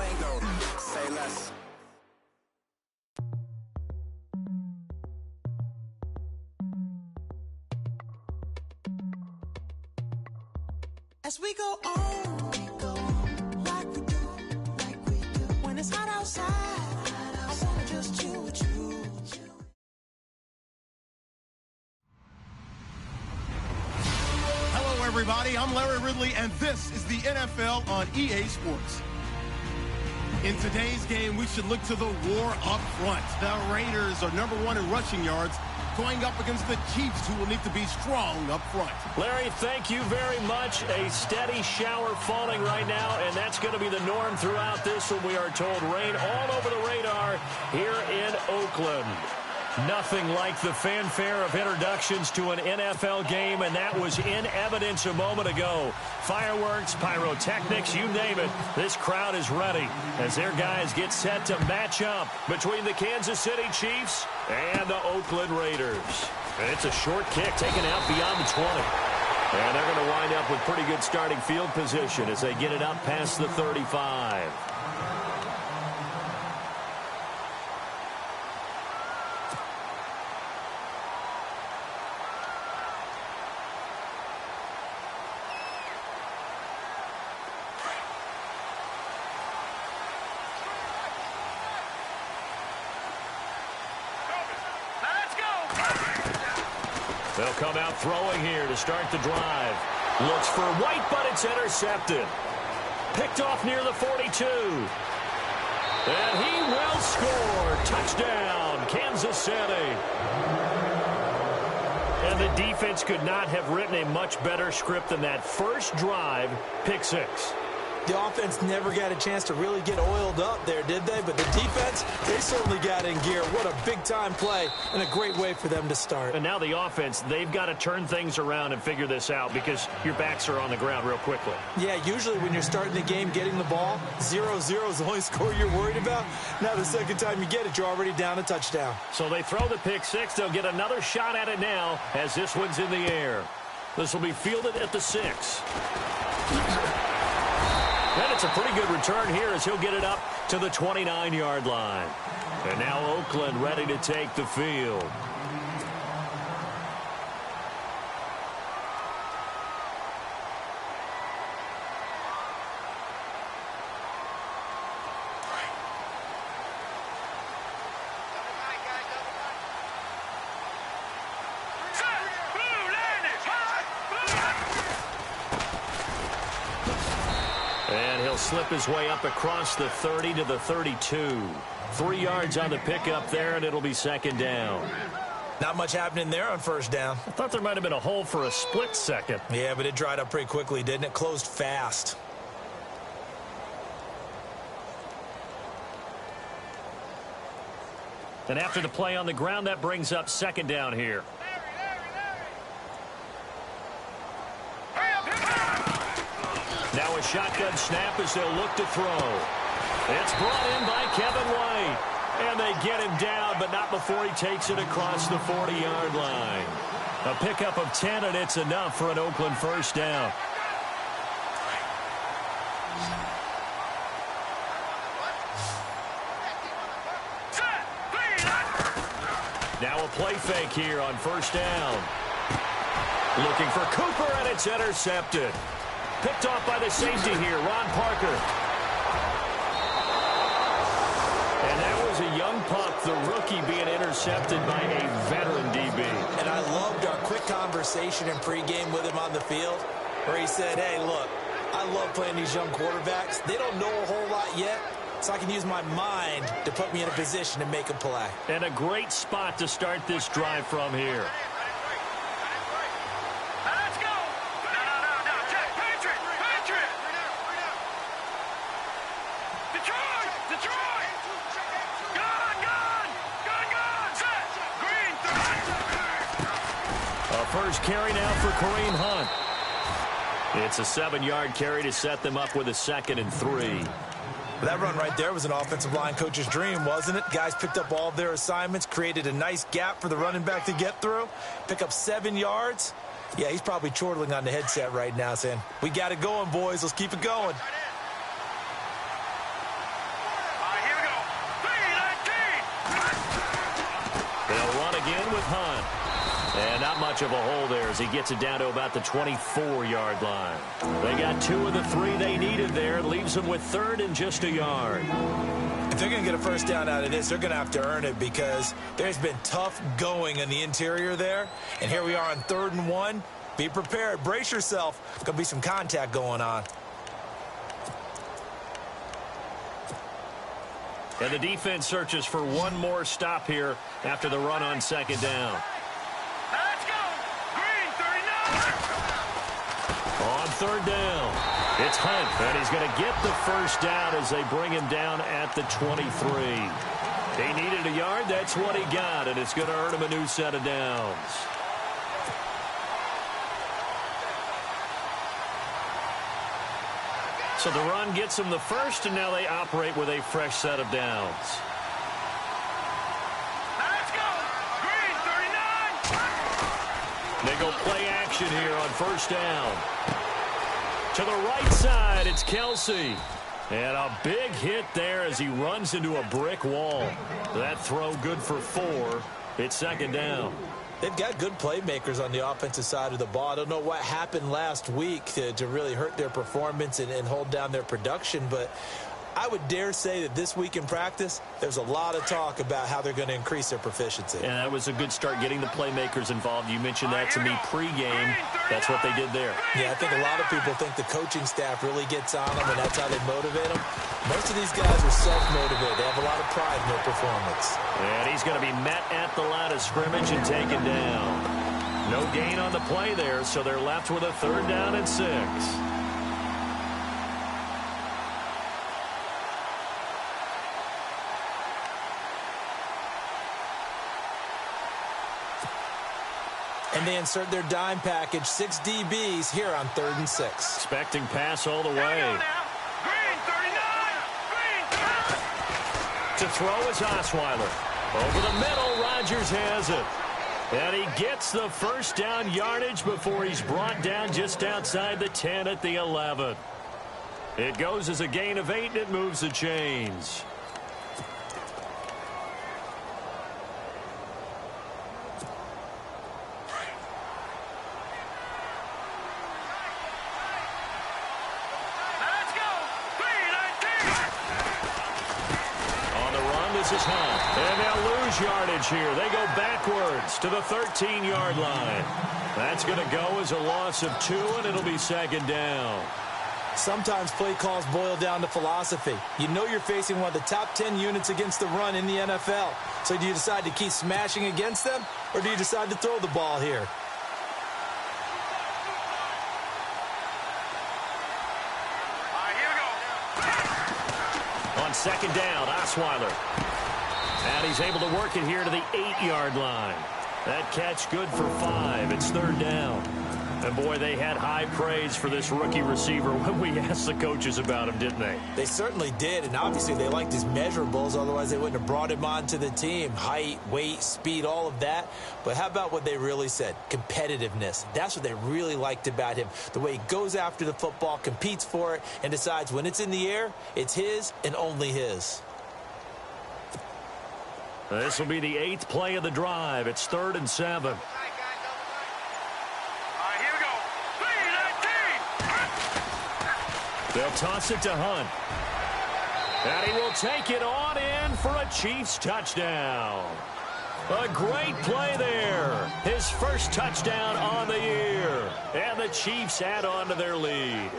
ain't gon' say less. As we go on, like we do. When it's hot outside, I wanna just chill with you. Hello, everybody. I'm Larry Ridley, and this is the NFL on EA Sports. In today's game, we should look to the war up front. The Raiders are #1 in rushing yards, going up against the Chiefs, who will need to be strong up front. Larry, thank you very much. A steady shower falling right now, and that's going to be the norm throughout this one. We are told rain all over the radar here in Oakland. Nothing like the fanfare of introductions to an NFL game, and that was in evidence a moment ago. Fireworks, pyrotechnics, you name it. This crowd is ready as their guys get set to match up between the Kansas City Chiefs and the Oakland Raiders. And it's a short kick taken out beyond the 20. And they're going to wind up with pretty good starting field position as they get it up past the 35. They'll come out throwing here to start the drive. Looks for White, but it's intercepted. Picked off near the 42. And he will score. Touchdown, Kansas City. And the defense could not have written a much better script than that first drive, pick six. The offense never got a chance to really get oiled up there, did they? But the defense, they certainly got in gear. What a big-time play and a great way for them to start. And now the offense, they've got to turn things around and figure this out because your backs are on the ground real quickly. Yeah, usually when you're starting the game, getting the ball, 0-0 is the only score you're worried about. Now the second time you get it, you're already down a touchdown. So they throw the pick six. They'll get another shot at it now as this one's in the air. This will be fielded at the 6. And it's a pretty good return here as he'll get it up to the 29-yard line. And now Oakland ready to take the field. Slip his way up across the 30 to the 32. 3 yards on the pickup there, and it'll be second down. Not much happening there on first down. I thought there might have been a hole for a split second. Yeah, but it dried up pretty quickly, didn't it? Closed fast. And after the play on the ground, that brings up second down here. Now a shotgun snap as they'll look to throw. It's brought in by Kevin White. And they get him down, but not before he takes it across the 40-yard line. A pickup of 10, and it's enough for an Oakland first down. Now a play fake here on first down. Looking for Cooper, and it's intercepted. Picked off by the safety here, Ron Parker. And that was a young pup, the rookie being intercepted by a veteran DB. And I loved our quick conversation in pregame with him on the field where he said, hey, look, I love playing these young quarterbacks. They don't know a whole lot yet, so I can use my mind to put me in a position to make a play. And a great spot to start this drive from here. First carry now for Kareem Hunt. It's a 7-yard carry to set them up with a 2nd and 3. That run right there was an offensive line coach's dream, wasn't it? Guys picked up all of their assignments, created a nice gap for the running back to get through, pick up 7 yards. Yeah, he's probably chortling on the headset right now saying, we got it going, boys. Let's keep it going. with Hunt. And not much of a hole there as he gets it down to about the 24-yard line. They got 2 of the 3 they needed there. Leaves them with 3rd and just a yard. If they're going to get a first down out of this, they're going to have to earn it because there's been tough going in the interior there. And here we are on 3rd and 1. Be prepared. Brace yourself. There's going to be some contact going on. And the defense searches for one more stop here after the run on 2nd down. Let's go! Green 39! On 3rd down, it's Hunt, and he's going to get the first down as they bring him down at the 23. He needed a yard. That's what he got, and it's going to earn him a new set of downs. So the run gets them the first, and now they operate with a fresh set of downs. Let's go! Green 39! They go play action here on 1st down. To the right side, it's Kelsey. And a big hit there as he runs into a brick wall. That throw good for 4. It's 2nd down. They've got good playmakers on the offensive side of the ball. I don't know what happened last week to really hurt their performance and hold down their production, but I would dare say that this week in practice, there's a lot of talk about how they're going to increase their proficiency. And that was a good start getting the playmakers involved. You mentioned that to me pregame. That's what they did there. Yeah, I think a lot of people think the coaching staff really gets on them, and that's how they motivate them. Most of these guys are self-motivated. They have a lot of pride in their performance. And he's going to be met at the line of scrimmage and taken down. No gain on the play there, so they're left with a 3rd down and 6. And they insert their dime package, 6 DBs here on 3rd and 6. Expecting pass all the way. Green 39! Green 39! To throw is Osweiler. Over the middle, Rodgers has it. And he gets the first down yardage before he's brought down just outside the 10 at the 11. It goes as a gain of 8, and it moves the chains. Let's go! Green 19! On the run, this is Hunt. And they'll lose yardage here. They go backwards to the 13-yard line. That's going to go as a loss of 2, and it'll be 2nd down. Sometimes play calls boil down to philosophy. You know you're facing one of the top 10 units against the run in the NFL. So do you decide to keep smashing against them, or do you decide to throw the ball here? All right, here we go. On 2nd down, Osweiler. And he's able to work it here to the 8-yard line. That catch good for 5. It's 3rd down. And, boy, they had high praise for this rookie receiver when we asked the coaches about him, didn't they? They certainly did, and obviously they liked his measurables. Otherwise, they wouldn't have brought him onto the team. Height, weight, speed, all of that. But how about what they really said? Competitiveness. That's what they really liked about him. The way he goes after the football, competes for it, and decides when it's in the air, it's his and only his. This will be the 8th play of the drive. It's 3rd and 7. All right, here we go. Green 19! They'll toss it to Hunt. And he will take it on in for a Chiefs touchdown. A great play there. His first touchdown on the year. And the Chiefs add on to their lead.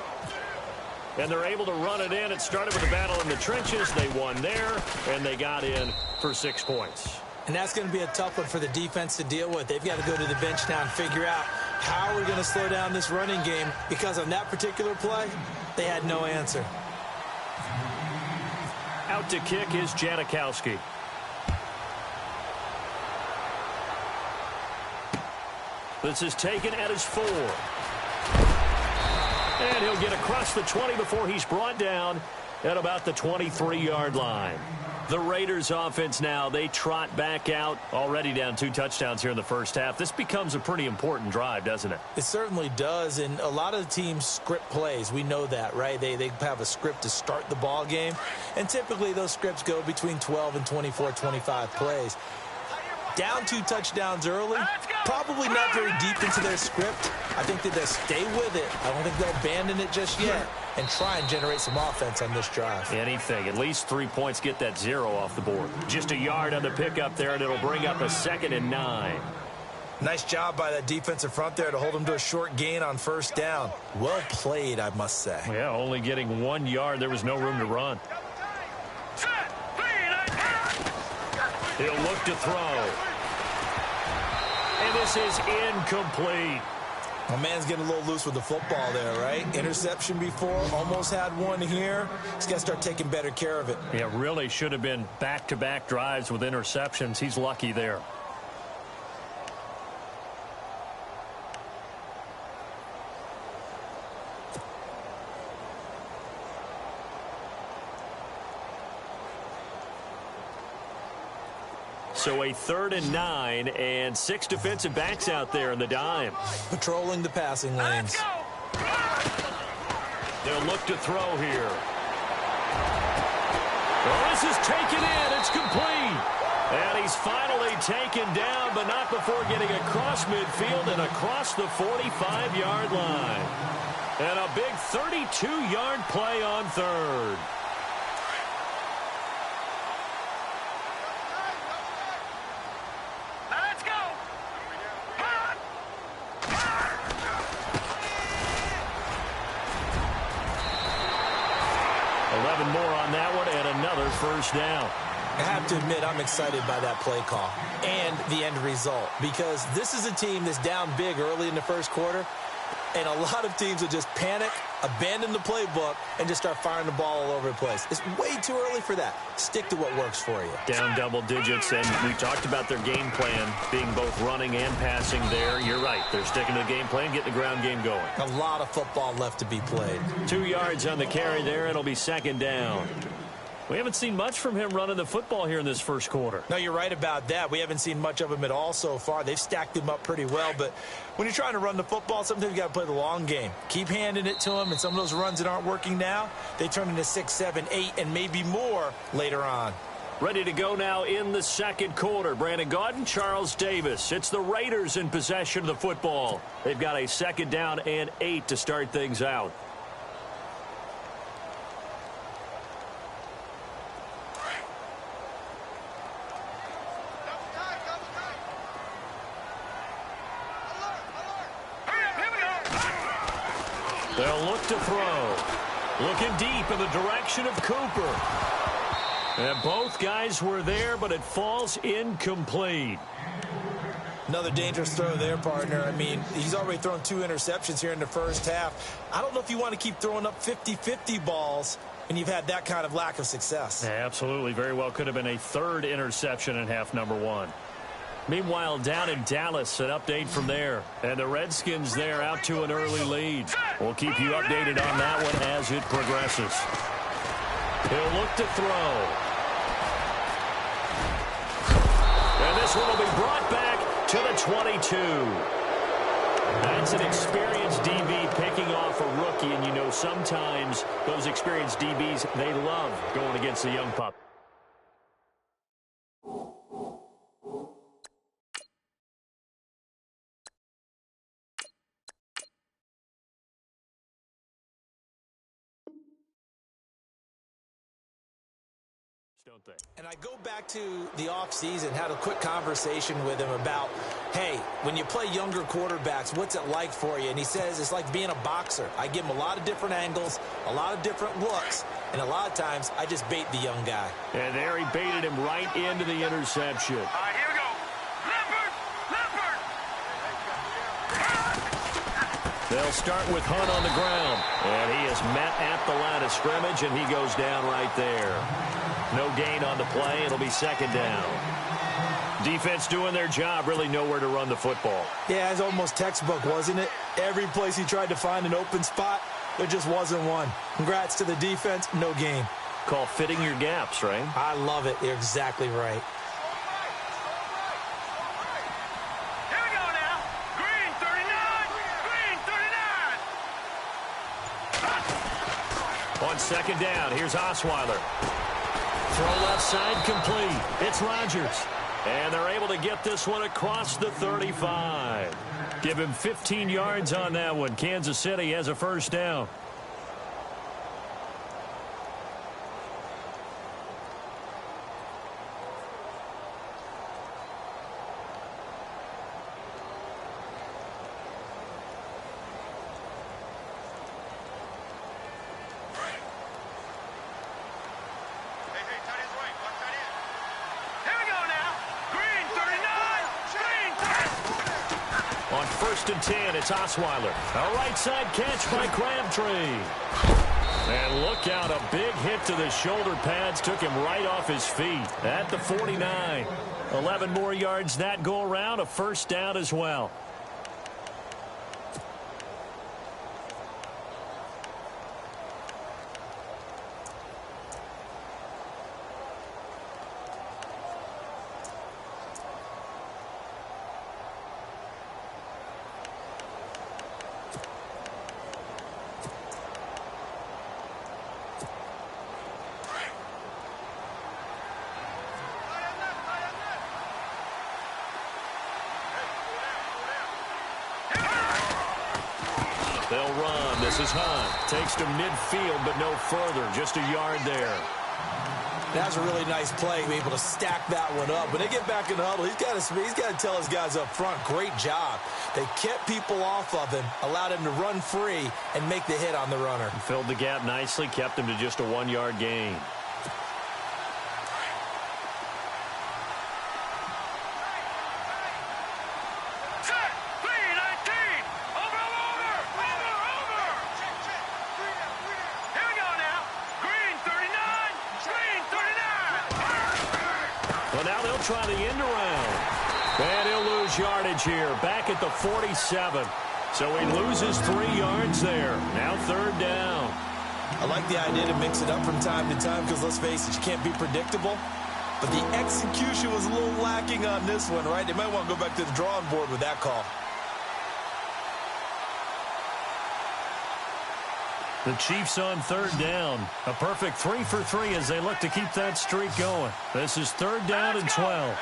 And they're able to run it in. It started with a battle in the trenches. They won there, and they got in for 6 points. And that's going to be a tough one for the defense to deal with. They've got to go to the bench now and figure out how we're going to slow down this running game, because on that particular play, they had no answer. Out to kick is Janikowski. This is taken at his 4. And he'll get across the 20 before he's brought down at about the 23-yard line. The Raiders offense now, they trot back out, already down 2 touchdowns here in the first half. This becomes a pretty important drive, doesn't it? It certainly does, and a lot of the teams script plays. We know that, right? They have a script to start the ball game, and typically those scripts go between 12 and 24, 25 plays. Down 2 touchdowns early, probably not very deep into their script. I think that they'll stay with it. I don't think they'll abandon it just yet and try and generate some offense on this drive. Anything. At least 3 points, get that 0 off the board. Just a yard on the pickup there, and it'll bring up a 2nd and 9. Nice job by that defensive front there to hold them to a short gain on first down. Well played, I must say. Yeah, only getting 1 yard. There was no room to run. He'll look to throw. And this is incomplete. My man's getting a little loose with the football there, right? Interception before, almost had one here. He's got to start taking better care of it. Yeah, really should have been back-to-back drives with interceptions. He's lucky there. So a 3rd and 9 and 6 defensive backs out there in the dime. Patrolling the passing lanes. They'll look to throw here. Well, this is taken in. It's complete. And he's finally taken down, but not before getting across midfield and across the 45-yard line. And a big 32-yard play on 3rd. Let's go. 11 more on that one and another first down. I have to admit, I'm excited by that play call and the end result because this is a team that's down big early in the first quarter, and a lot of teams will just panic, abandon the playbook, and just start firing the ball all over the place. It's way too early for that. Stick to what works for you. Down double digits, and we talked about their game plan being both running and passing there. You're right. They're sticking to the game plan, getting the ground game going. A lot of football left to be played. 2 yards on the carry there, and it'll be 2nd down. We haven't seen much from him running the football here in this first quarter. No, you're right about that. We haven't seen much of him at all so far. They've stacked him up pretty well, but when you're trying to run the football, sometimes you got to play the long game. Keep handing it to him, and some of those runs that aren't working now, they turn into 6, 7, 8, and maybe more later on. Ready to go now in the second quarter. Brandon Gaudin, Charles Davis. It's the Raiders in possession of the football. They've got a 2nd down and 8 to start things out. They'll look to throw. Looking deep in the direction of Cooper. And both guys were there, but it falls incomplete. Another dangerous throw there, partner. I mean, he's already thrown 2 interceptions here in the first half. I don't know if you want to keep throwing up 50-50 balls, and you've had that kind of lack of success. Yeah, absolutely. Very well could have been a 3rd interception in half number 1. Meanwhile, down in Dallas, an update from there. And the Redskins there out to an early lead. We'll keep you updated on that one as it progresses. He'll look to throw. And this one will be brought back to the 22. That's an experienced DB picking off a rookie, and you know sometimes those experienced DBs, they love going against the young pup. Don't they? And I go back to the offseason, had a quick conversation with him about, hey, when you play younger quarterbacks, what's it like for you? And he says it's like being a boxer. I give him a lot of different angles, a lot of different looks, and a lot of times I just bait the young guy. And there he baited him right into the interception. All right, here we go. Leopard! Leopard! They'll start with Hunt on the ground. And he is met at the line of scrimmage, and he goes down right there. No gain on the play. It'll be 2nd down. Defense doing their job, really nowhere to run the football. Yeah, it's almost textbook, wasn't it? Every place he tried to find an open spot, there just wasn't one. Congrats to the defense, no gain. Call fitting your gaps, right? I love it. You're exactly right. Here we go now. Green 39. Green 39. On 2nd down, here's Osweiler. Throw left side complete. It's Rodgers. And they're able to get this one across the 35. Give him 15 yards on that one. Kansas City has a first down. On 1st and 10, it's Osweiler. A right side catch by Crabtree. And look out, a big hit to the shoulder pads took him right off his feet at the 49. 11 more yards that go around, a first down as well. They'll run. This is Hunt. Takes to midfield, but no further. Just a yard there. That's a really nice play, be able to stack that one up. When they get back in the huddle, he's got to tell his guys up front, great job. They kept people off of him, allowed him to run free, and make the hit on the runner. Filled the gap nicely, kept him to just a 1-yard gain. Try the end around. And he'll lose yardage here. Back at the 47. So he loses 3 yards there. Now 3rd down. I like the idea to mix it up from time to time because, let's face it, you can't be predictable. But the execution was a little lacking on this one, right? They might want to go back to the drawing board with that call. The Chiefs on 3rd down. A perfect 3 for 3 as they look to keep that streak going. This is 3rd down and 12.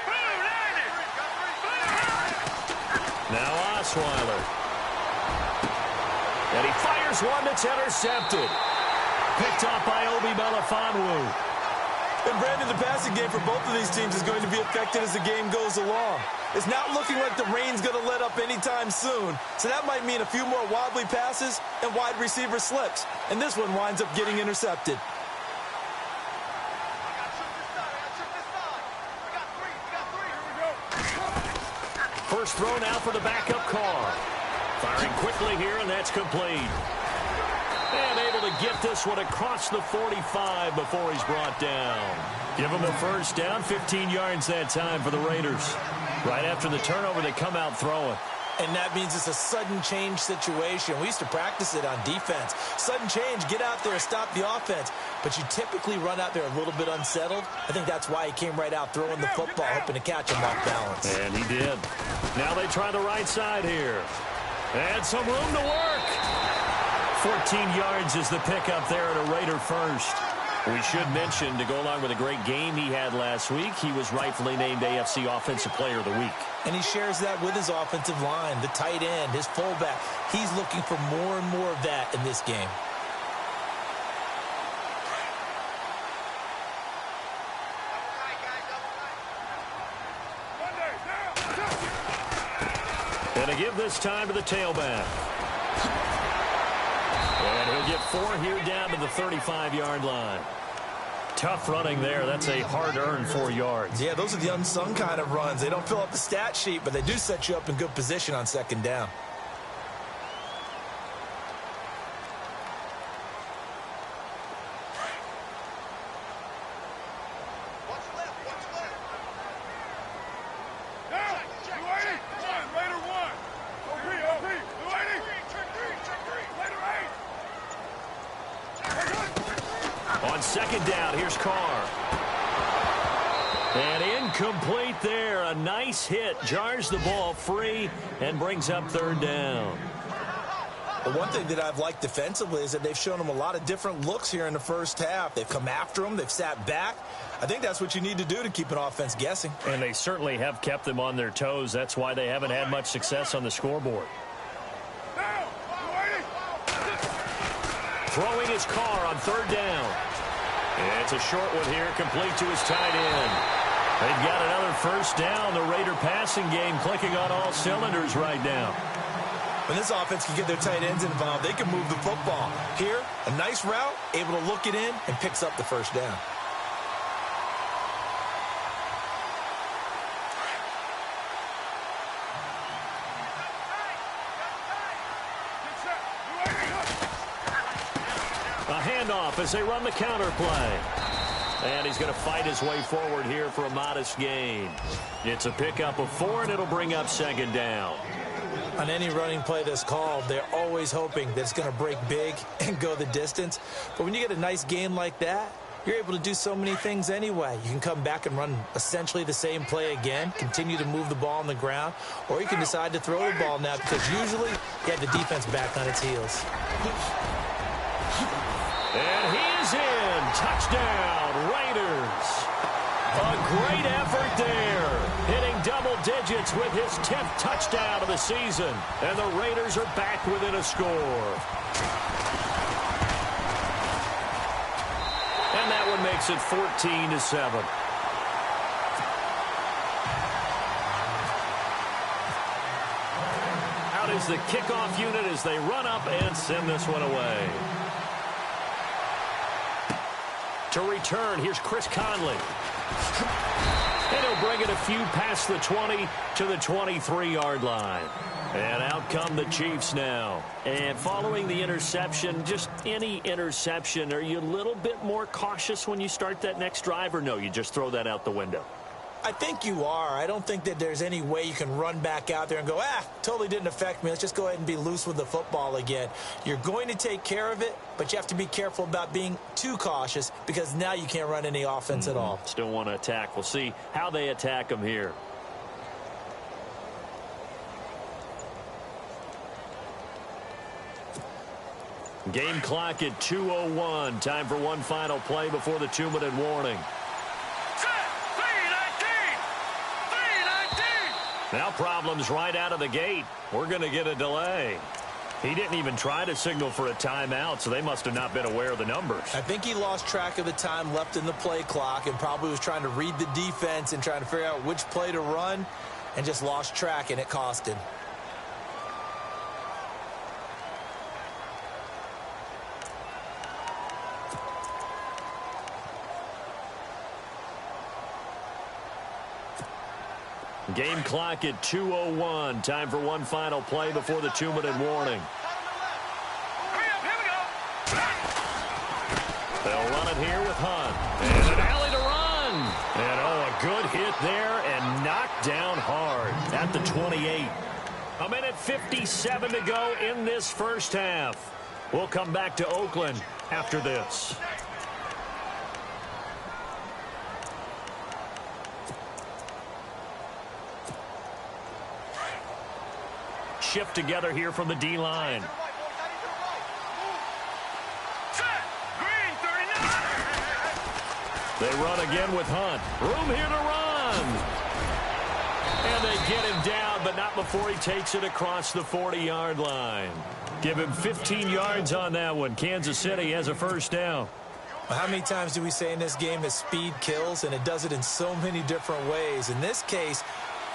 Now Osweiler. And he fires one that's intercepted. Picked off by Obi Melifonwu. And Brandon, the passing game for both of these teams is going to be affected as the game goes along. It's not looking like the rain's going to let up anytime soon. So that might mean a few more wobbly passes and wide receiver slips. And this one winds up getting intercepted. First throw now for the backup car. Firing quickly here, and that's complete. And able to get this one across the 45 before he's brought down. Give him a first down, 15 yards that time for the Raiders. Right after the turnover, they come out throwing. And that means it's a sudden change situation. We used to practice it on defense. Sudden change, get out there, stop the offense. But you typically run out there a little bit unsettled. I think that's why he came right out throwing the football, hoping to catch him off balance. And he did. Now they try the right side here. And some room to work. 14 yards is the pickup there at a Raider first. We should mention, to go along with a great game he had last week, he was rightfully named AFC Offensive Player of the Week. And he shares that with his offensive line, the tight end, his fullback. He's looking for more and more of that in this game. And to give this time to the tailback. And he'll get 4 here down to the 35-yard line. Tough running there. That's a hard-earned 4 yards. Yeah, those are the unsung kind of runs. They don't fill up the stat sheet, but they do set you up in good position on 2nd down. On 2nd down, here's Carr. And incomplete there. A nice hit. Jars the ball free and brings up 3rd down. The one thing that I've liked defensively is that they've shown them a lot of different looks here in the first half. They've come after them. They've sat back. I think that's what you need to do to keep an offense guessing. And they certainly have kept them on their toes. That's why they haven't had much success on the scoreboard. Throwing his car on third down. It's a short one here, complete to his tight end. They've got another first down. The Raider passing game clicking on all cylinders right now. When this offense can get their tight ends involved, they can move the football. Here, a nice route, able to look it in, and picks up the first down. A handoff as they run the counter play. And he's going to fight his way forward here for a modest gain. It's a pickup of 4, and it'll bring up second down. On any running play that's called, they're always hoping that it's going to break big and go the distance. But when you get a nice gain like that, you're able to do so many things anyway. You can come back and run essentially the same play again, continue to move the ball on the ground, or you can decide to throw the ball now because usually you have the defense back on its heels. And he is in. Touchdown, Raiders. A great effort there. Hitting double digits with his 10th touchdown of the season. And the Raiders are back within a score. And that one makes it 14-7. Out is the kickoff unit as they run up and send this one away. To return, here's Chris Conley. And he'll bring it a few past the 20 to the 23-yard line. And out come the Chiefs now. And following the interception, just any interception, are you a little bit more cautious when you start that next drive, or no, you just throw that out the window? I think you are. I don't think that there's any way you can run back out there and go, totally didn't affect me. Let's just go ahead and be loose with the football again. You're going to take care of it, but you have to be careful about being too cautious because now you can't run any offense at all. Still want to attack. We'll see how they attack them here. Game clock at 2:01. Time for one final play before the 2-minute warning. Now problems right out of the gate. We're going to get a delay. He didn't even try to signal for a timeout, so they must have not been aware of the numbers. I think he lost track of the time left in the play clock and probably was trying to read the defense and trying to figure out which play to run and just lost track, and it cost him. Game clock at 2:01. Time for one final play before the 2-minute warning. They'll run it here with Hunt. And an alley to run. And, a good hit there and knocked down hard at the 28. A minute 57 to go in this first half. We'll come back to Oakland after this. Shift together here from the D-line. They run again with Hunt. Room here to run. And they get him down, but not before he takes it across the 40-yard line. Give him 15 yards on that one. Kansas City has a first down. How many times do we say in this game that speed kills, and it does it in so many different ways? In this case,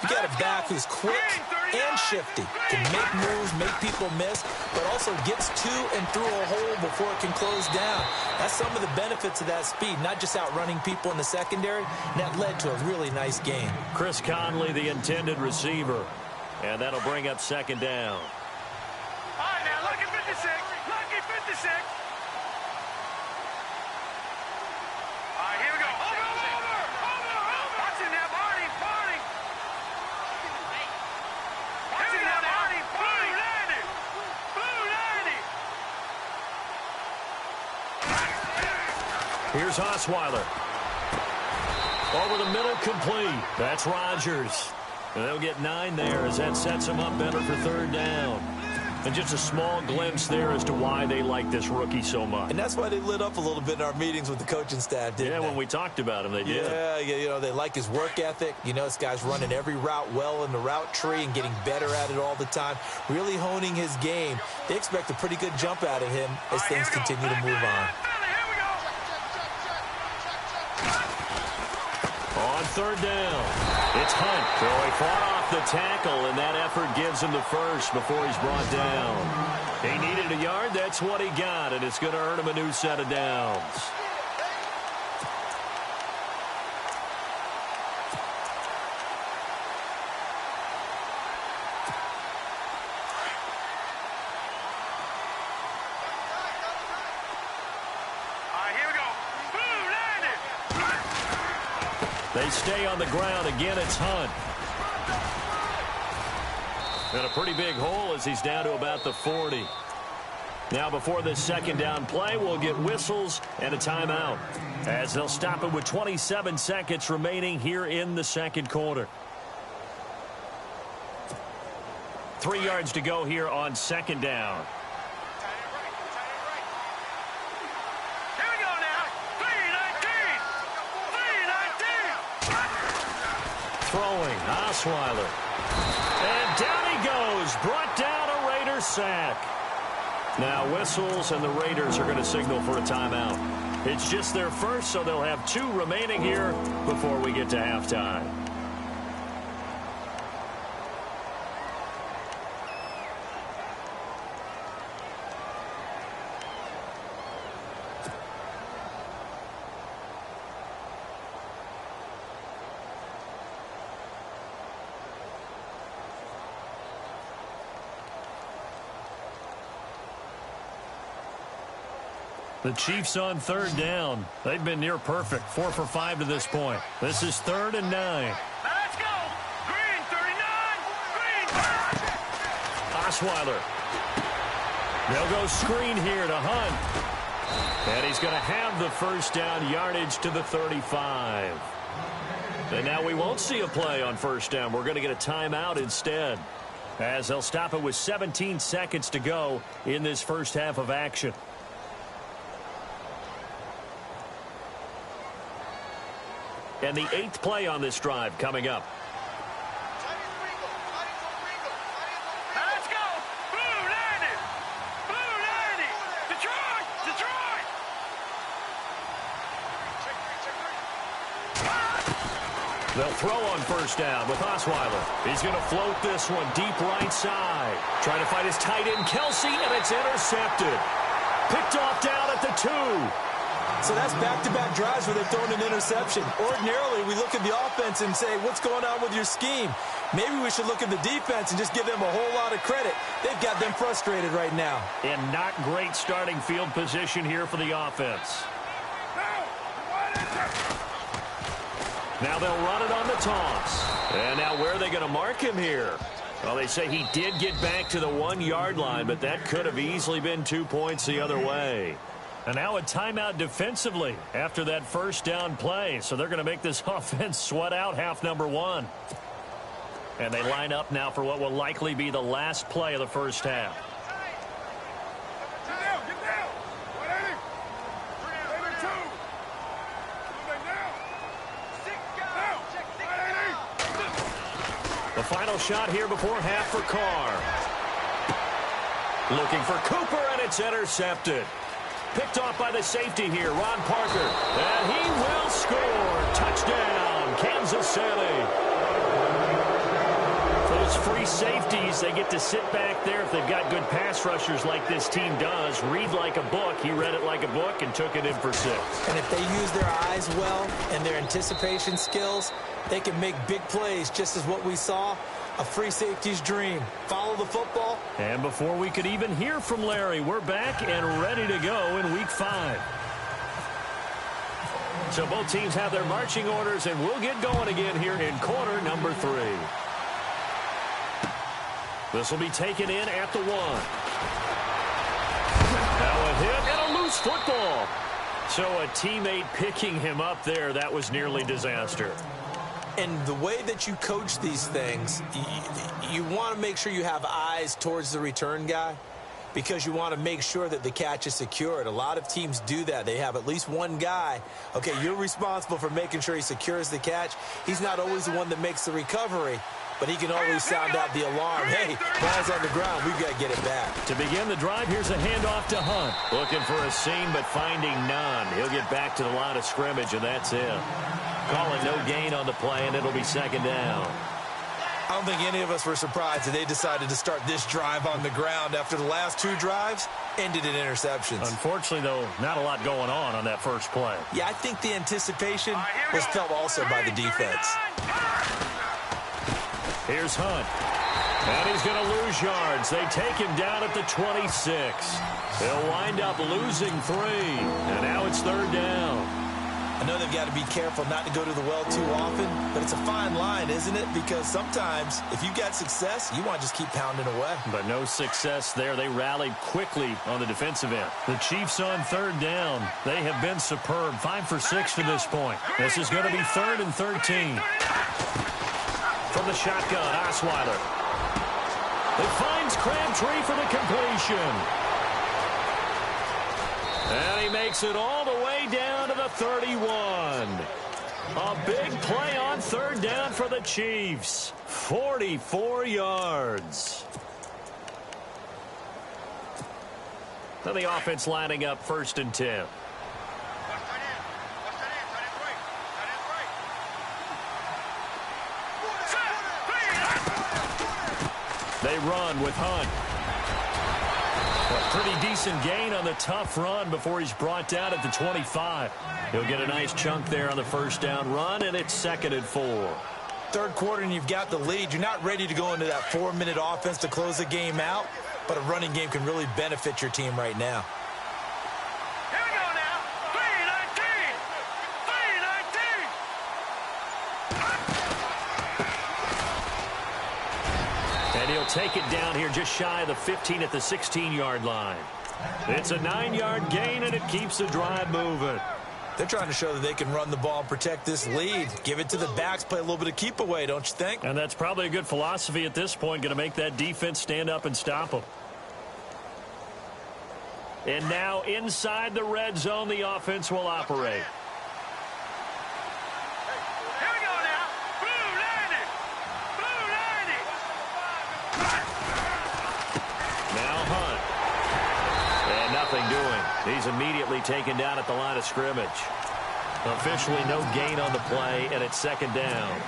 you got a back who's quick and shifty, can make moves, make people miss, but also gets to and through a hole before it can close down. That's some of the benefits of that speed, not just outrunning people in the secondary, and that led to a really nice game. Chris Conley, the intended receiver, and that'll bring up second down. All right, now, lucky 56. Lucky 56. All right, here we go. Over. Watch it now, Barney. Watch it now, Barney. Blue 90. Here's Osweiler. Over the middle, complete. That's Rodgers. And they'll get 9 there as that sets them up better for third down. And just a small glimpse there as to why they like this rookie so much. And that's why they lit up a little bit in our meetings with the coaching staff, didn't they? Yeah, when we talked about him, they did. Yeah, you know, they like his work ethic. You know, this guy's running every route well in the route tree and getting better at it all the time, really honing his game. They expect a pretty good jump out of him as things continue to move on. On third down, it's Hunt throwing far off the tackle, and that effort gives him the first before he's brought down. He needed a yard. That's what he got, and it's going to earn him a new set of downs. They stay on the ground. Again, it's Hunt. And a pretty big hole as he's down to about the 40. Now, before this second down play, we'll get whistles and a timeout, as they'll stop it with 27 seconds remaining here in the second quarter. 3 yards to go here on second down. Throwing, Osweiler. And down he goes. Brought down, a Raiders sack. Now whistles, and the Raiders are going to signal for a timeout. It's just their first, so they'll have 2 remaining here before we get to halftime. The Chiefs on third down. They've been near perfect. 4 for 5 to this point. This is 3rd and 9. Let's go. Green, 39. Green. Osweiler. They'll go screen here to Hunt. And he's going to have the first down, yardage to the 35. And now we won't see a play on first down. We're going to get a timeout instead, as they'll stop it with 17 seconds to go in this first half of action. And the 8th play on this drive coming up. Let's go. Blue 90. Blue 90. Detroit. Detroit. They'll throw on first down with Osweiler. He's going to float this one deep right side. Trying to find his tight end, Kelsey, and it's intercepted. Picked off down at the 2. So that's back-to-back drives where they've thrown an interception. Ordinarily, we look at the offense and say, what's going on with your scheme? Maybe we should look at the defense and just give them a whole lot of credit. They've got them frustrated right now. And not great starting field position here for the offense. Now they'll run it on the toss. And now where are they going to mark him here? Well, they say he did get back to the 1-yard line, but that could have easily been 2 points the other way. And now a timeout defensively after that first down play. So they're going to make this offense sweat out half number 1. And they line up now for what will likely be the last play of the first half. The final shot here before half for Carr. Looking for Cooper, and it's intercepted. Picked off by the safety here, Ron Parker. And he will score. Touchdown, Kansas City. Those free safeties, they get to sit back there if they've got good pass rushers like this team does. Read like a book. He read it like a book and took it in for 6. And if they use their eyes well and their anticipation skills, they can make big plays, just as what we saw. A free safety's dream. Follow the football. And before we could even hear from Larry, we're back and ready to go in Week 5. So both teams have their marching orders, and we'll get going again here in quarter number 3. This will be taken in at the 1. Now a hit and a loose football. So a teammate picking him up there, that was nearly disaster. And the way that you coach these things, you want to make sure you have eyes towards the return guy because you want to make sure that the catch is secured. A lot of teams do that. They have at least one guy. Okay, you're responsible for making sure he secures the catch. He's not always the one that makes the recovery, but he can always sound out the alarm. Hey, ball's on the ground. We've got to get it back. To begin the drive, here's a handoff to Hunt. Looking for a seam, but finding none. He'll get back to the line of scrimmage, and that's it. Calling no gain on the play, and it'll be second down. I don't think any of us were surprised that they decided to start this drive on the ground after the last two drives ended in interceptions. Unfortunately, though, not a lot going on that first play. Yeah, I think the anticipation was felt also by the defense. Here's Hunt. And he's going to lose yards. They take him down at the 26. They'll wind up losing 3. And now it's third down. I know they've got to be careful not to go to the well too often, but it's a fine line, isn't it? Because sometimes, if you've got success, you want to just keep pounding away. But no success there. They rallied quickly on the defensive end. The Chiefs on third down. They have been superb. 5 for 6 to this point. This is going to be 3rd and 13. From the shotgun, Osweiler. It finds Crabtree for the completion. And he makes it all the way down to the 31. A big play on third down for the Chiefs. 44 yards. Then the offense lining up 1st and 10. They run with Hunt. A pretty decent gain on the tough run before he's brought down at the 25. He'll get a nice chunk there on the first down run, and it's 2nd and 4. Third quarter, and you've got the lead. You're not ready to go into that 4-minute offense to close the game out, but a running game can really benefit your team right now. Here we go now. 3-19. 3-19. And he'll take it down here just shy of the 15 at the 16-yard line. It's a 9-yard gain, and it keeps the drive moving. They're trying to show that they can run the ball and protect this lead. Give it to the backs, play a little bit of keep away, don't you think? And that's probably a good philosophy at this point, going to make that defense stand up and stop them. And now inside the red zone, the offense will operate. Here we go now. Blue 90. Blue 90. Now Hunt. And nothing doing. He's immediately taken down at the line of scrimmage. Officially no gain on the play, and it's 2nd down.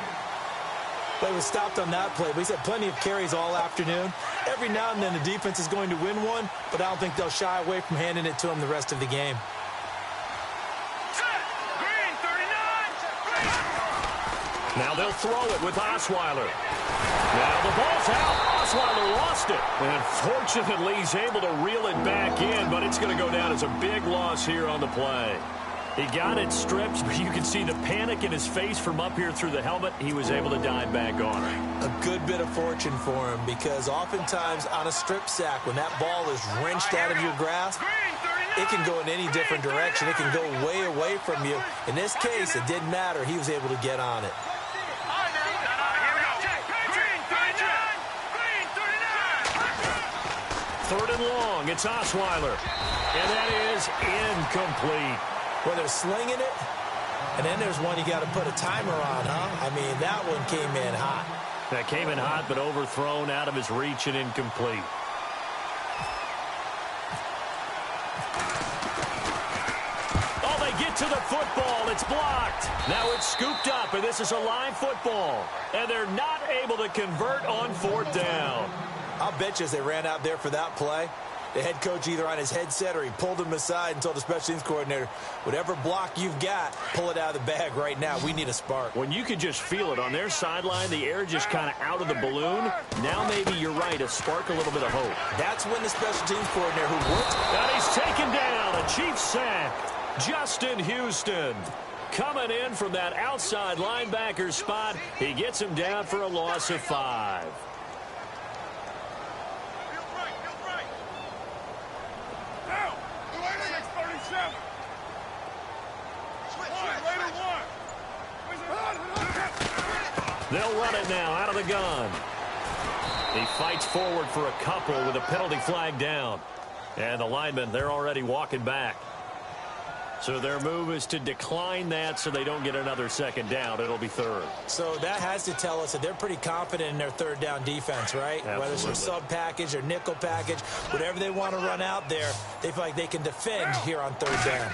Play was stopped on that play, but he's had plenty of carries all afternoon. Every now and then the defense is going to win one, but I don't think they'll shy away from handing it to him the rest of the game. Green 39. Now they'll throw it with Osweiler. Now the ball's out. Osweiler lost it. And fortunately, he's able to reel it back in, but it's going to go down as a big loss here on the play. He got it stripped, but you can see the panic in his face from up here through the helmet. He was able to dive back on it. A good bit of fortune for him because oftentimes on a strip sack, when that ball is wrenched out of your grasp, it can go in any different direction. It can go way away from you. In this case, it didn't matter. He was able to get on it. Third and long, it's Osweiler. And that is incomplete. Well, they're slinging it, and then there's one you got to put a timer on, huh? I mean, that one came in hot. That came in hot, but overthrown out of his reach and incomplete. Oh, they get to the football. It's blocked. Now it's scooped up, and this is a live football. And they're not able to convert on 4th down. I'll bet you as they ran out there for that play, the head coach either on his headset or he pulled him aside and told the special teams coordinator, whatever block you've got, pull it out of the bag right now. We need a spark. When you can just feel it on their sideline, the air just kind of out of the balloon. Now maybe you're right, a spark, a little bit of hope. That's when the special teams coordinator who worked. And he's taken down. A Chiefs sack. Justin Houston coming in from that outside linebacker spot. He gets him down for a loss of 5. They'll run it now out of the gun. He fights forward for a couple with a penalty flag down. And the linemen, they're already walking back. So their move is to decline that so they don't get another second down. It'll be third. So that has to tell us that they're pretty confident in their third down defense, right? Absolutely. Whether it's their sub package or nickel package, whatever they want to run out there, they feel like they can defend here on third down.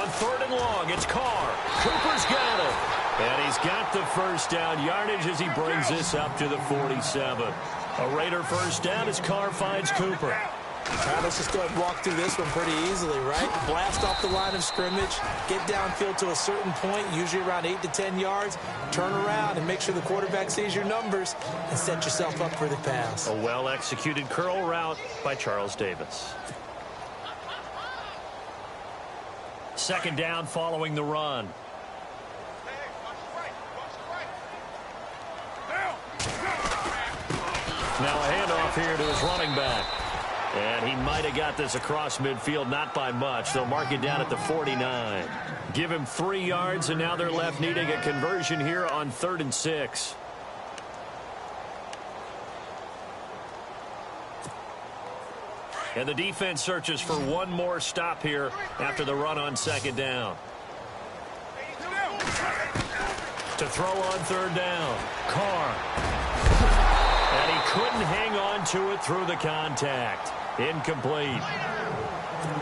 On third and long, it's Carr. Cooper's got it. And he's got the first down yardage as he brings this up to the 47. A Raider first down as Carr finds Cooper. All right, let's just go ahead and walk through this one pretty easily, right? Blast off the line of scrimmage, get downfield to a certain point, usually around 8 to 10 yards, turn around and make sure the quarterback sees your numbers and set yourself up for the pass. A well-executed curl route by Charles Davis. Second down following the run. Now a handoff here to his running back. And he might have got this across midfield, not by much. They'll mark it down at the 49. Give him 3 yards, and now they're left needing a conversion here on 3rd and 6. And the defense searches for one more stop here after the run on second down. To throw on third down, Carr. And he couldn't hang on to it through the contact. Incomplete.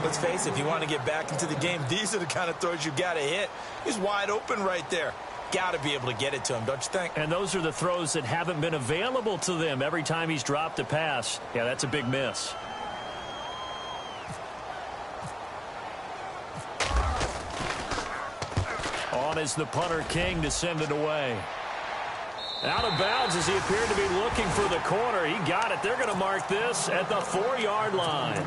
Let's face it, if you want to get back into the game, these are the kind of throws you got to hit. He's wide open right there. Got to be able to get it to him, don't you think? And those are the throws that haven't been available to them every time he's dropped a pass. Yeah, that's a big miss. On is the punter King to send it away. Out of bounds as he appeared to be looking for the corner. He got it. They're going to mark this at the 4-yard line.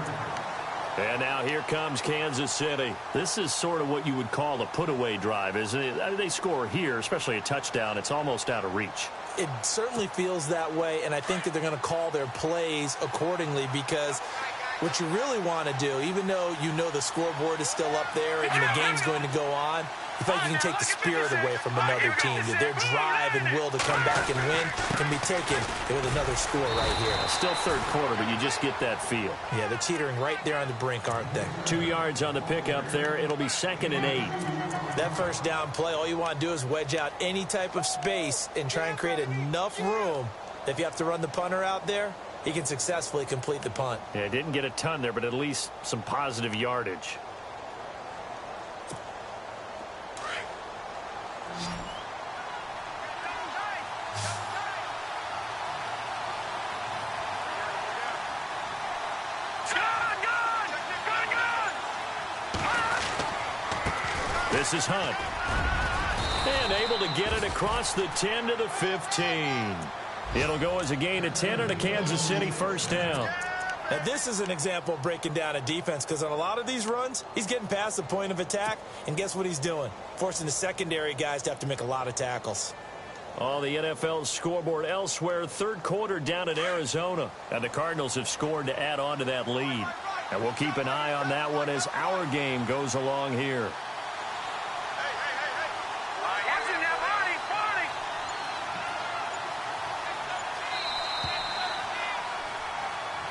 And now here comes Kansas City. This is sort of what you would call a put-away drive, isn't it? They score here, especially a touchdown. It's almost out of reach. It certainly feels that way, and I think that they're going to call their plays accordingly because what you really want to do, even though you know the scoreboard is still up there and the game's going to go on, you feel like you can take the spirit away from another team, that their drive and will to come back and win can be taken with another score right here. Still third quarter, but you just get that feel. Yeah, they're teetering right there on the brink, aren't they? 2 yards on the pickup there. It'll be 2nd and 8. That first down play, all you want to do is wedge out any type of space and try and create enough room that if you have to run the punter out there, he can successfully complete the punt. Yeah, didn't get a ton there, but at least some positive yardage. This is Hunt. And able to get it across the 10 to the 15. It'll go as a gain of 10 and a Kansas City first down. Now, this is an example of breaking down a defense because on a lot of these runs, he's getting past the point of attack, and guess what he's doing? Forcing the secondary guys to have to make a lot of tackles. On the NFL scoreboard elsewhere, third quarter down in Arizona, and the Cardinals have scored to add on to that lead. And we'll keep an eye on that one as our game goes along here.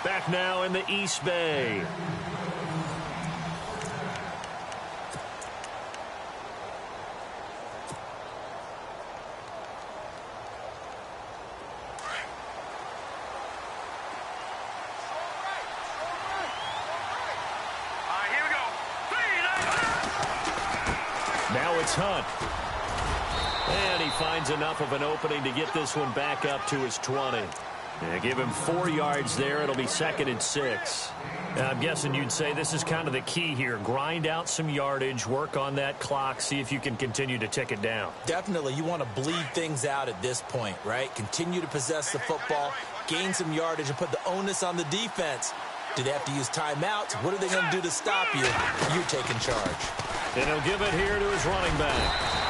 Back now in the East Bay. Here we go. Now it's Hunt. And he finds enough of an opening to get this one back up to his 20. Yeah, give him 4 yards there. It'll be 2nd and 6. I'm guessing you'd say this is kind of the key here. Grind out some yardage, work on that clock, see if you can continue to tick it down. Definitely, you want to bleed things out at this point, right? Continue to possess the football, gain some yardage, and put the onus on the defense. Do they have to use timeouts? What are they going to do to stop you? You're taking charge. And he'll give it here to his running back.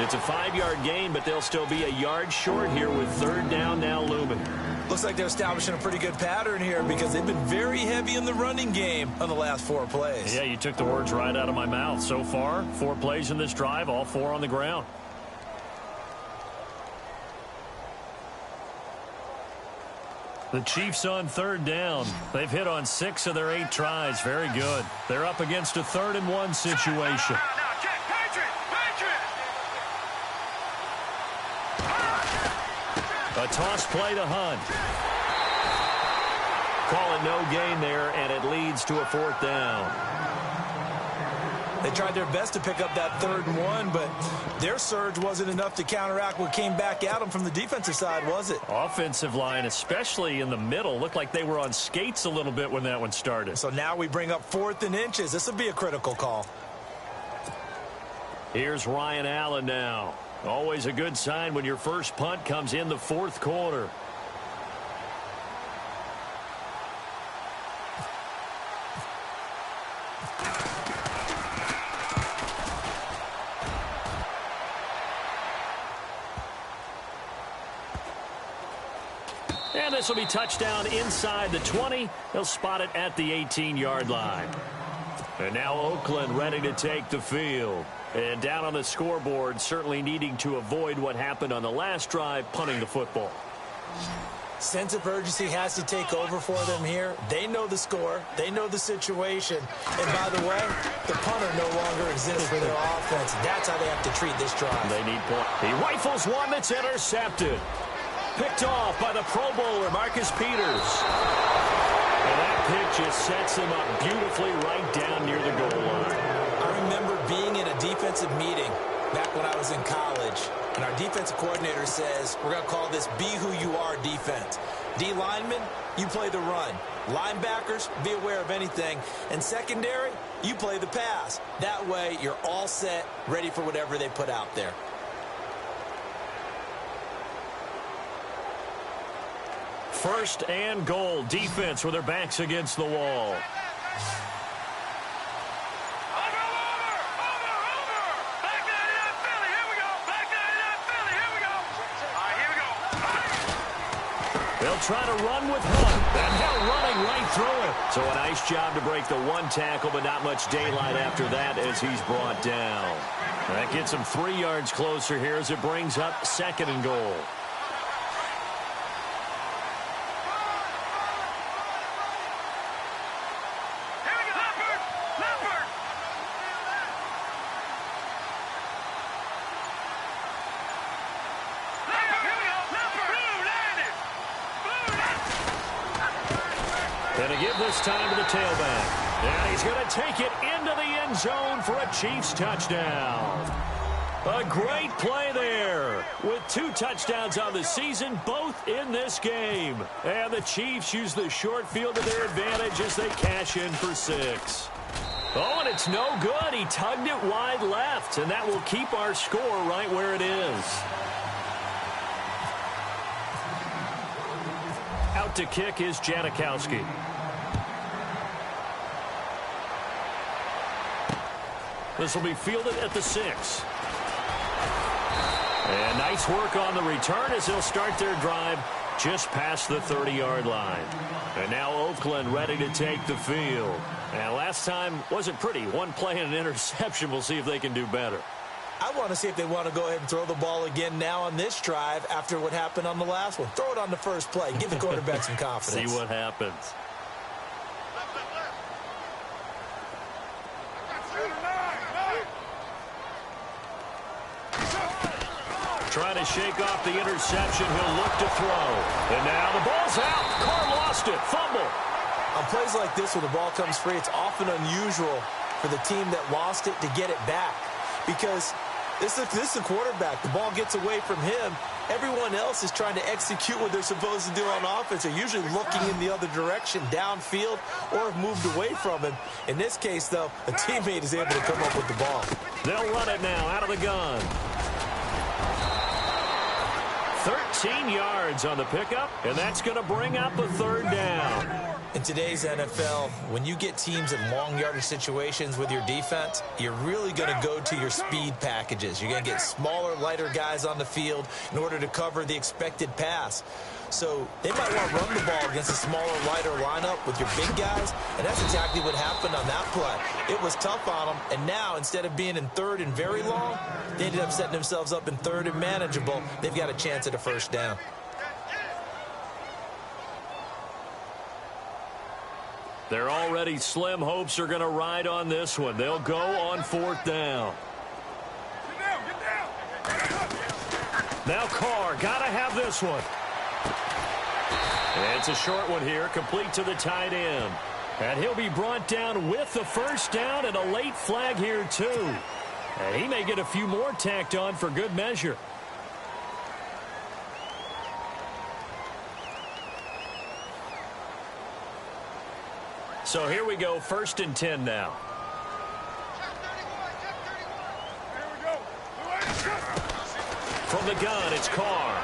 It's a 5-yard gain, but they'll still be a yard short here with third down now looming. Looks like they're establishing a pretty good pattern here because they've been very heavy in the running game on the last 4 plays. Yeah, you took the words right out of my mouth. So far, 4 plays in this drive, all 4 on the ground. The Chiefs on third down. They've hit on 6 of their 8 tries. Very good. They're up against a 3rd-and-1 situation. A toss play to Hunt. Call it no gain there, and it leads to a 4th down. They tried their best to pick up that 3rd and 1, but their surge wasn't enough to counteract what came back at them from the defensive side, was it? Offensive line, especially in the middle, looked like they were on skates a little bit when that one started. So now we bring up 4th and inches. This will be a critical call. Here's Ryan Allen now. Always a good sign when your first punt comes in the 4th quarter. And this will be touchdown inside the 20. They'll spot it at the 18-yard line. And now Oakland ready to take the field. And down on the scoreboard, certainly needing to avoid what happened on the last drive, punting the football. Sense of urgency has to take over for them here. They know the score. They know the situation. And by the way, the punter no longer exists for their offense. That's how they have to treat this drive. They need points. He rifles one that's intercepted. Picked off by the Pro Bowler, Marcus Peters. And that pick just sets him up beautifully right down near the goal line. I remember being in a defensive meeting back when I was in college, and our defensive coordinator says, we're going to call this be who you are defense. D linemen, you play the run. Linebackers, be aware of anything. And secondary, you play the pass. That way, you're all set, ready for whatever they put out there. First and goal, defense with their backs against the wall. They'll try to run with Hunt. And they're running right through it. So a nice job to break the 1 tackle, but not much daylight after that as he's brought down. That gets him 3 yards closer here as it brings up 2nd and goal. And to give this time to the tailback. And he's going to take it into the end zone for a Chiefs touchdown. A great play there with 2 touchdowns on the season, both in this game. And the Chiefs use the short field to their advantage as they cash in for 6. Oh, and it's no good. He tugged it wide left, and that will keep our score right where it is. Out to kick is Janikowski. This will be fielded at the 6. And nice work on the return as they'll start their drive just past the 30-yard line. And now Oakland ready to take the field. And last time wasn't pretty. 1 play and an interception. We'll see if they can do better. I want to see if they want to go ahead and throw the ball again now on this drive after what happened on the last one. Throw it on the first play. Give the quarterback some confidence. See what happens. Trying to shake off the interception. He'll look to throw. And now the ball's out. Carr lost it. Fumble. On plays like this where the ball comes free, it's often unusual for the team that lost it to get it back. Because this is a quarterback. The ball gets away from him. Everyone else is trying to execute what they're supposed to do on offense. They're usually looking in the other direction, downfield, or have moved away from him. In this case, though, a teammate is able to come up with the ball. They'll run it now out of the gun. 13 yards on the pickup, and that's going to bring up a 3rd down. In today's NFL, when you get teams in long yardage situations with your defense, you're really going to go to your speed packages. You're going to get smaller, lighter guys on the field in order to cover the expected pass. So they might want to run the ball against a smaller, lighter lineup with your big guys, and that's exactly what happened on that play. It was tough on them, and now instead of being in 3rd and very long, they ended up setting themselves up in 3rd and manageable. They've got a chance at a 1st down. Their already slim hopes are going to ride on this one. They'll go on 4th down. Now Carr, got to have this one. And it's a short one here, complete to the tight end. And he'll be brought down with the first down and a late flag here too. And he may get a few more tacked on for good measure. So here we go, 1st and 10 now. From the gun, it's Carr.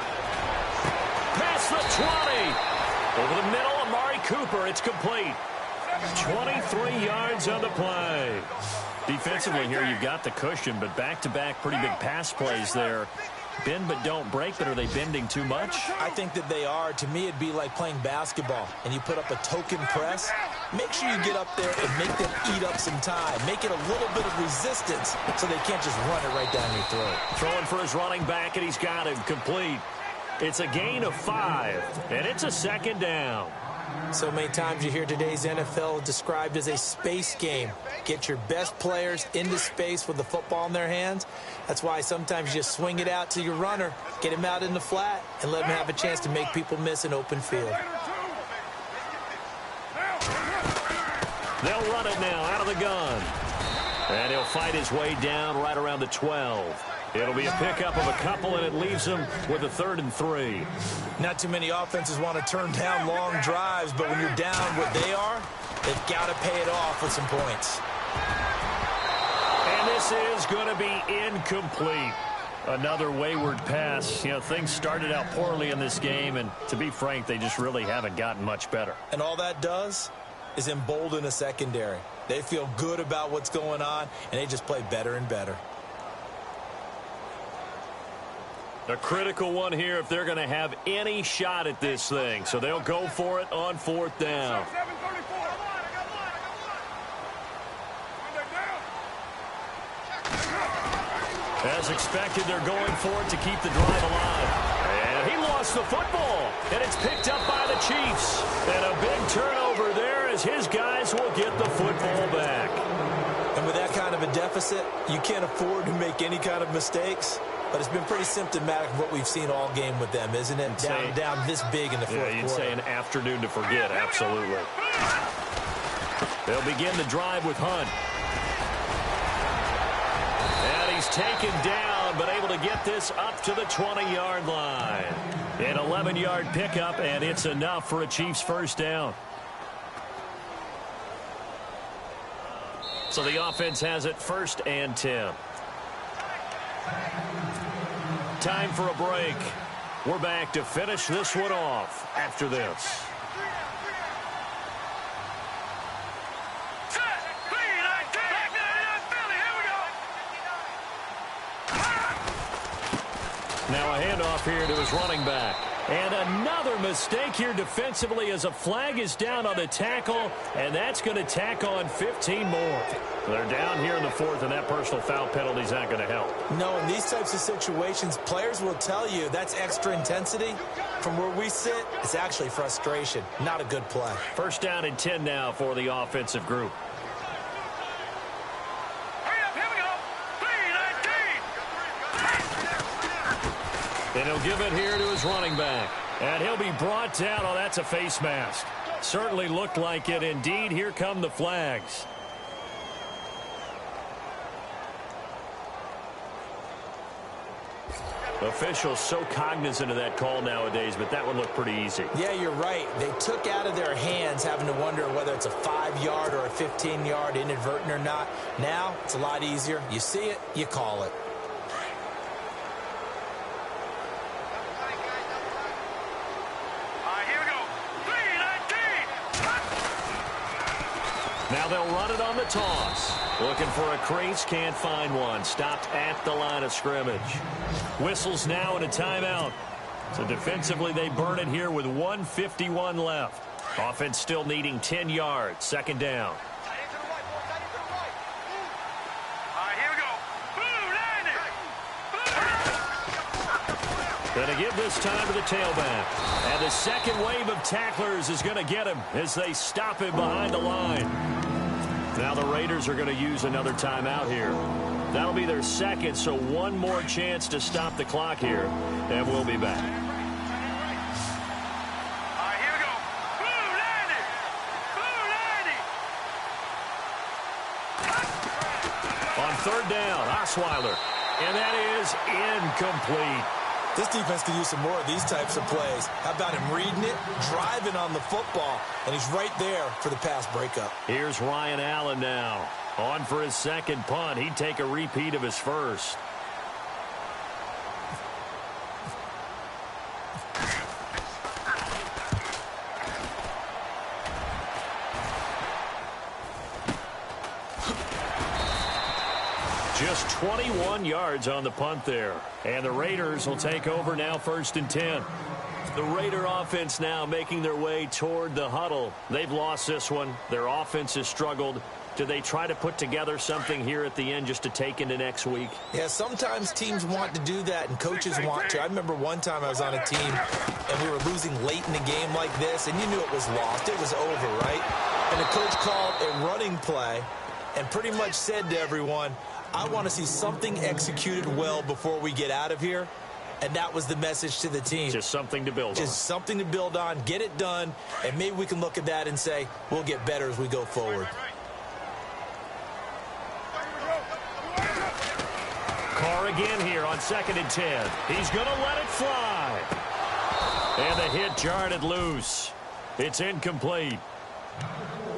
Past the 20. Over the middle, Amari Cooper. It's complete. 23 yards on the play. Defensively here, you've got the cushion, but back-to-back pretty big pass plays there. Bend but don't break, but are they bending too much? I think that they are. To me, it'd be like playing basketball, and you put up a token press. Make sure you get up there and make them eat up some time. Make it a little bit of resistance so they can't just run it right down your throat. Throwing for his running back, and he's got him complete. It's a gain of 5, and it's a 2nd down. So many times you hear today's NFL described as a space game. Get your best players into space with the football in their hands. That's why sometimes you just swing it out to your runner, get him out in the flat, and let him have a chance to make people miss an open field. They'll run it now out of the gun. And he'll fight his way down right around the 12. It'll be a pickup of a couple, and it leaves him with a 3rd and 3. Not too many offenses want to turn down long drives, but when you're down what they are, they've got to pay it off with some points. And this is going to be incomplete. Another wayward pass. You know, things started out poorly in this game, and to be frank, they just really haven't gotten much better. And all that does is embolden a secondary. They feel good about what's going on, and they just play better and better. A critical one here if they're going to have any shot at this thing. So they'll go for it on 4th down. As expected, they're going for it to keep the drive alive. And he lost the football. And it's picked up by the Chiefs. And a big turnover there as his guys will get the football back. And with that kind of a deficit, you can't afford to make any kind of mistakes. But it's been pretty symptomatic of what we've seen all game with them, isn't it? Down this big in the fourth quarter. You'd say an afternoon to forget, absolutely. They'll begin the drive with Hunt. And he's taken down, but able to get this up to the 20-yard line. An 11-yard pickup, and it's enough for a Chiefs first down. So the offense has it 1st and 10. Time for a break. We're back to finish this one off after this. Now a handoff here to his running back. And another mistake here defensively as a flag is down on the tackle, and that's going to tack on 15 more. They're down here in the 4th, and that personal foul penalty is not going to help. No, in these types of situations, players will tell you that's extra intensity. From where we sit, it's actually frustration. Not a good play. 1st down and 10 now for the offensive group. And he'll give it here to his running back. And he'll be brought down. Oh, that's a face mask. Certainly looked like it. Indeed, here come the flags. Officials so cognizant of that call nowadays, but that would look pretty easy. Yeah, you're right. They took out of their hands having to wonder whether it's a 5-yard or a 15-yard inadvertent or not. Now, it's a lot easier. You see it, you call it. Now they'll run it on the toss. Looking for a crease, can't find one. Stopped at the line of scrimmage. Whistles now and a timeout. So defensively they burn it here with 1:51 left. Offense still needing 10 yards. 2nd down. Going to give this time to the tailback. And the second wave of tacklers is going to get him as they stop him behind the line. Now the Raiders are going to use another timeout here. That'll be their second, so one more chance to stop the clock here. And we'll be back. All right, here we go. Boom, Landy! Boom, Landy! On third down, Osweiler. And that is incomplete. This defense could use some more of these types of plays. How about him reading it, driving on the football, and he's right there for the pass breakup. Here's Ryan Allen now. On for his second punt. He'd take a repeat of his first. Just 21 yards on the punt there. And the Raiders will take over now, 1st and 10. The Raider offense now making their way toward the huddle. They've lost this one. Their offense has struggled. Do they try to put together something here at the end just to take into next week? Yeah, sometimes teams want to do that and coaches want to. I remember one time I was on a team and we were losing late in the game like this, and you knew it was lost. It was over, right? And the coach called a running play and pretty much said to everyone, I want to see something executed well before we get out of here. And that was the message to the team. Just something to build on. Just something to build on, get it done, and maybe we can look at that and say, we'll get better as we go forward. Carr again here on 2nd and 10. He's going to let it fly. And the hit jarred it loose. It's incomplete.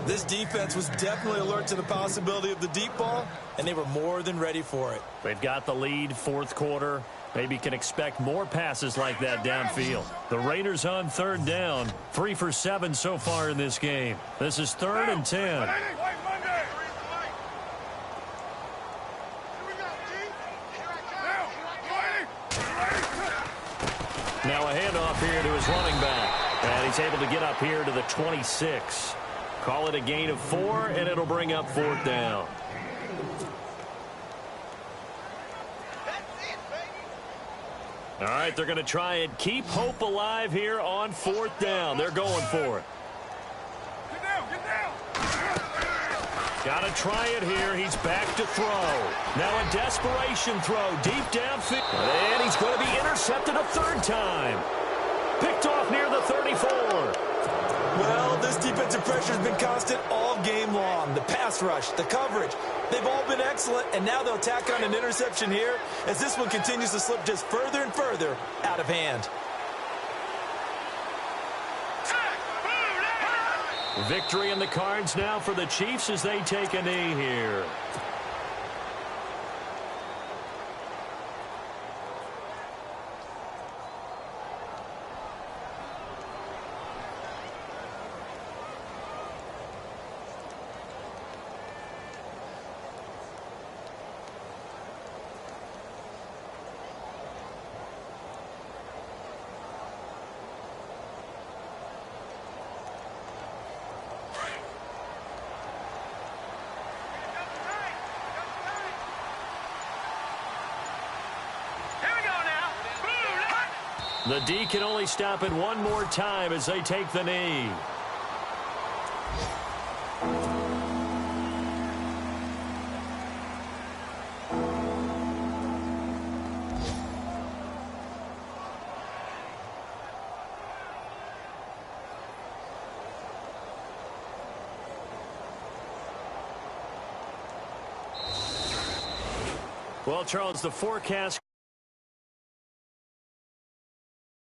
This defense was definitely alert to the possibility of the deep ball, and they were more than ready for it. They've got the lead, 4th quarter. Maybe can expect more passes like that downfield. The Raiders on 3rd down. 3 for 7 so far in this game. This is 3rd and 10. Now a handoff here to his running back. And he's able to get up here to the 26. Call it a gain of 4, and it'll bring up 4th down. All right, they're going to try and keep hope alive here on 4th down. They're going for it. Get down, get down! Got to try it here. He's back to throw. Now a desperation throw deep downfield. And he's going to be intercepted a 3rd time. Picked off near the 34. Well, this defensive pressure has been constant all game long. The pass rush, the coverage, they've all been excellent, and now they'll tack on an interception here as this one continues to slip just further and further out of hand. Victory in the cards now for the Chiefs as they take a knee here. The D can only stop it one more time as they take the knee. Well, Charles, the forecast